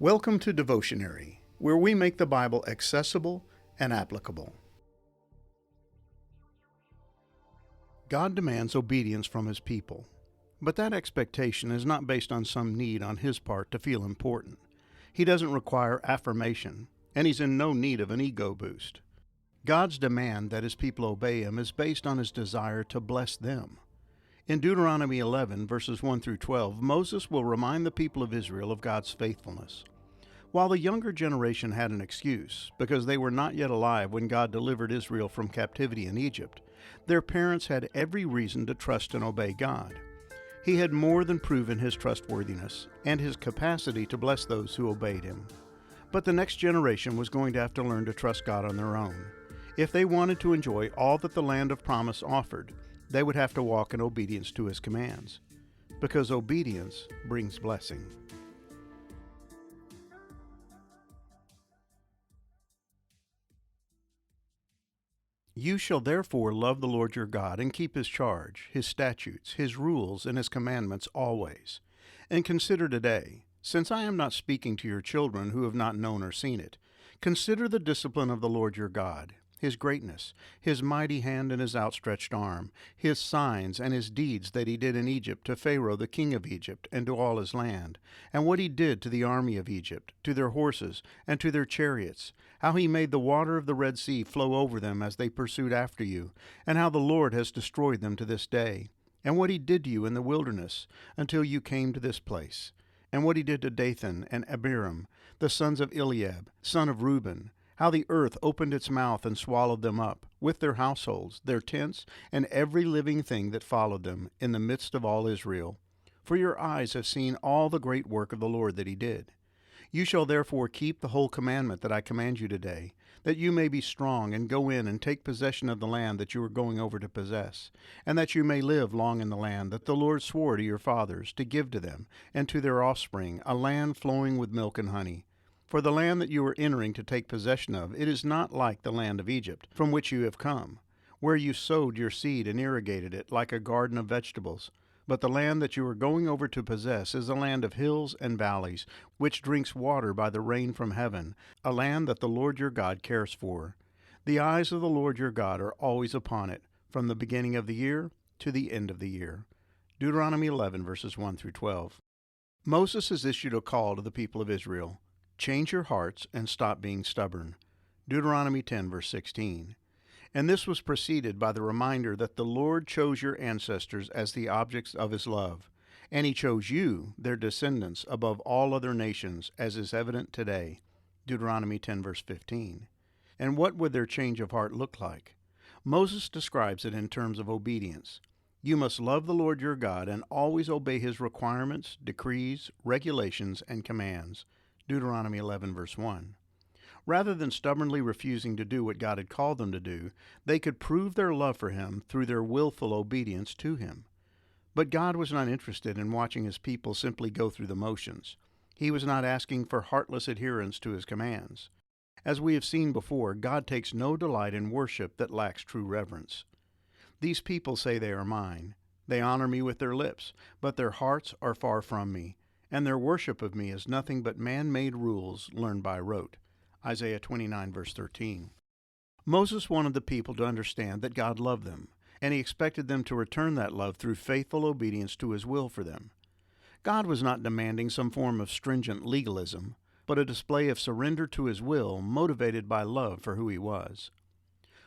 Welcome to Devotionary, where we make the Bible accessible and applicable. God demands obedience from His people, but that expectation is not based on some need on His part to feel important. He doesn't require affirmation, and He's in no need of an ego boost. God's demand that His people obey Him is based on His desire to bless them. In Deuteronomy 11, verses 1 through 12, Moses will remind the people of Israel of God's faithfulness. While the younger generation had an excuse, because they were not yet alive when God delivered Israel from captivity in Egypt, their parents had every reason to trust and obey God. He had more than proven His trustworthiness and His capacity to bless those who obeyed Him. But the next generation was going to have to learn to trust God on their own. If they wanted to enjoy all that the land of promise offered, they would have to walk in obedience to His commands, because obedience brings blessing. You shall therefore love the Lord your God, and keep His charge, His statutes, His rules, and His commandments always. And consider today, since I am not speaking to your children who have not known or seen it, consider the discipline of the Lord your God, His greatness, His mighty hand and His outstretched arm, His signs and His deeds that He did in Egypt to Pharaoh the king of Egypt and to all his land, and what He did to the army of Egypt, to their horses and to their chariots, how He made the water of the Red Sea flow over them as they pursued after you, and how the Lord has destroyed them to this day, and what He did to you in the wilderness until you came to this place, and what He did to Dathan and Abiram, the sons of Eliab, son of Reuben, how the earth opened its mouth and swallowed them up, with their households, their tents, and every living thing that followed them, in the midst of all Israel. For your eyes have seen all the great work of the Lord that He did. You shall therefore keep the whole commandment that I command you today, that you may be strong and go in and take possession of the land that you are going over to possess, and that you may live long in the land that the Lord swore to your fathers to give to them and to their offspring, a land flowing with milk and honey. For the land that you are entering to take possession of, it is not like the land of Egypt, from which you have come, where you sowed your seed and irrigated it like a garden of vegetables. But the land that you are going over to possess is a land of hills and valleys, which drinks water by the rain from heaven, a land that the Lord your God cares for. The eyes of the Lord your God are always upon it, from the beginning of the year to the end of the year. Deuteronomy 11, verses 1 through 12. Moses has issued a call to the people of Israel. Change your hearts and stop being stubborn. Deuteronomy 10, verse 16. And this was preceded by the reminder that the Lord chose your ancestors as the objects of His love, and He chose you, their descendants, above all other nations, as is evident today. Deuteronomy 10, verse 15. And what would their change of heart look like? Moses describes it in terms of obedience. You must love the Lord your God and always obey His requirements, decrees, regulations, and commands. Deuteronomy 11, verse 1. Rather than stubbornly refusing to do what God had called them to do, they could prove their love for Him through their willful obedience to Him. But God was not interested in watching His people simply go through the motions. He was not asking for heartless adherence to His commands. As we have seen before, God takes no delight in worship that lacks true reverence. These people say they are mine. They honor me with their lips, but their hearts are far from me, and their worship of me is nothing but man-made rules learned by rote. Isaiah 29, verse 13. Moses wanted the people to understand that God loved them, and He expected them to return that love through faithful obedience to His will for them. God was not demanding some form of stringent legalism, but a display of surrender to His will motivated by love for who He was.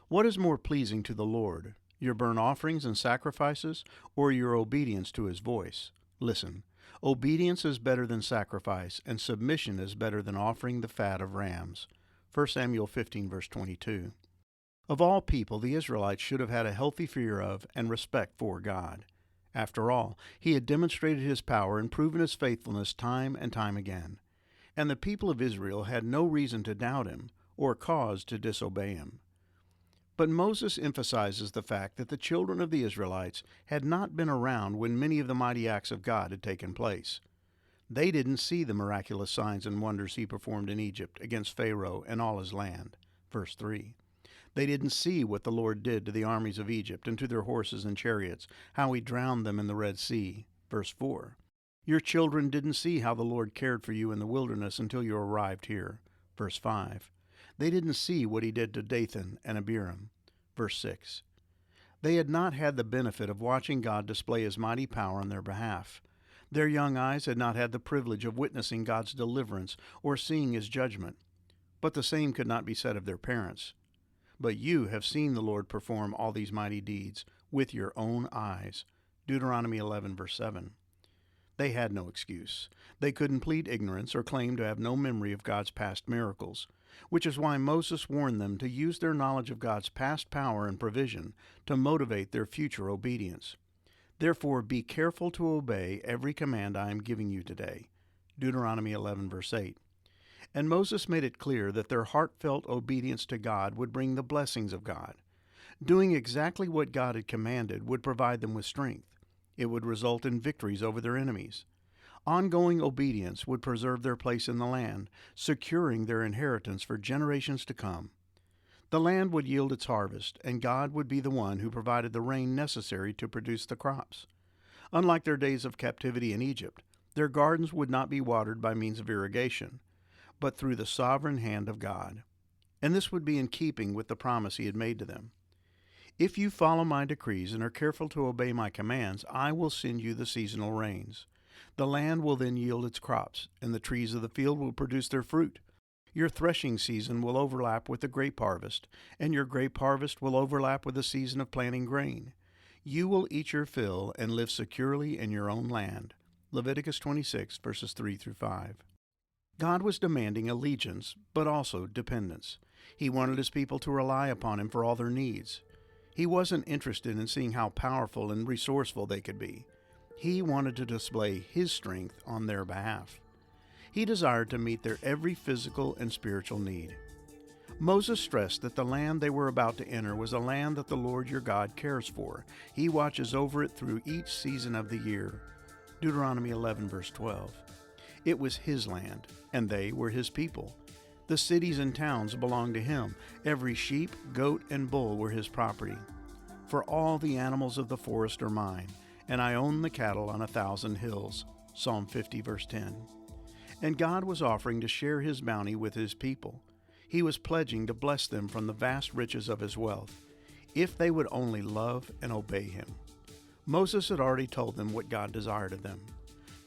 What is more pleasing to the Lord, your burnt offerings and sacrifices, or your obedience to His voice? Listen. Obedience is better than sacrifice, and submission is better than offering the fat of rams. 1 Samuel 15, verse 22. Of all people, the Israelites should have had a healthy fear of and respect for God. After all, He had demonstrated His power and proven His faithfulness time and time again. And the people of Israel had no reason to doubt Him or cause to disobey Him. But Moses emphasizes the fact that the children of the Israelites had not been around when many of the mighty acts of God had taken place. They didn't see the miraculous signs and wonders He performed in Egypt against Pharaoh and all his land. Verse 3. They didn't see what the Lord did to the armies of Egypt and to their horses and chariots, how He drowned them in the Red Sea. Verse 4. Your children didn't see how the Lord cared for you in the wilderness until you arrived here. Verse 5. They didn't see what he did to Dathan and Abiram. Verse 6. They had not had the benefit of watching God display his mighty power on their behalf. Their young eyes had not had the privilege of witnessing God's deliverance or seeing his judgment. But the same could not be said of their parents. But you have seen the Lord perform all these mighty deeds with your own eyes. Deuteronomy 11, verse 7. They had no excuse. They couldn't plead ignorance or claim to have no memory of God's past miracles, which is why Moses warned them to use their knowledge of God's past power and provision to motivate their future obedience. Therefore, be careful to obey every command I am giving you today. Deuteronomy 11, verse 8. And Moses made it clear that their heartfelt obedience to God would bring the blessings of God. Doing exactly what God had commanded would provide them with strength. It would result in victories over their enemies. Ongoing obedience would preserve their place in the land, securing their inheritance for generations to come. The land would yield its harvest, and God would be the one who provided the rain necessary to produce the crops. Unlike their days of captivity in Egypt, their gardens would not be watered by means of irrigation, but through the sovereign hand of God. And this would be in keeping with the promise he had made to them. If you follow my decrees and are careful to obey my commands, I will send you the seasonal rains. The land will then yield its crops, and the trees of the field will produce their fruit. Your threshing season will overlap with the grape harvest, and your grape harvest will overlap with the season of planting grain. You will eat your fill and live securely in your own land. Leviticus 26, verses 3 through 5. God was demanding allegiance, but also dependence. He wanted his people to rely upon him for all their needs. He wasn't interested in seeing how powerful and resourceful they could be. He wanted to display his strength on their behalf. He desired to meet their every physical and spiritual need. Moses stressed that the land they were about to enter was a land that the Lord your God cares for. He watches over it through each season of the year. Deuteronomy 11, verse 12. It was his land, and they were his people. The cities and towns belonged to him. Every sheep, goat, and bull were his property. For all the animals of the forest are mine, and I own the cattle on 1,000 hills. Psalm 50, verse 10. And God was offering to share his bounty with his people. He was pledging to bless them from the vast riches of his wealth, if they would only love and obey him. Moses had already told them what God desired of them: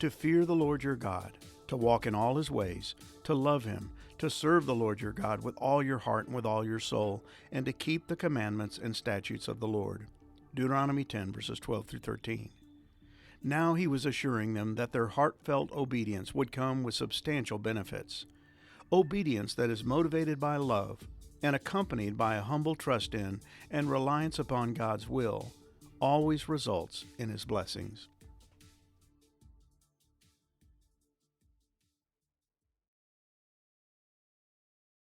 to fear the Lord your God, to walk in all his ways, to love him, to serve the Lord your God with all your heart and with all your soul, and to keep the commandments and statutes of the Lord. Deuteronomy 10, verses 12 through 13. Now he was assuring them that their heartfelt obedience would come with substantial benefits. Obedience that is motivated by love and accompanied by a humble trust in and reliance upon God's will always results in his blessings.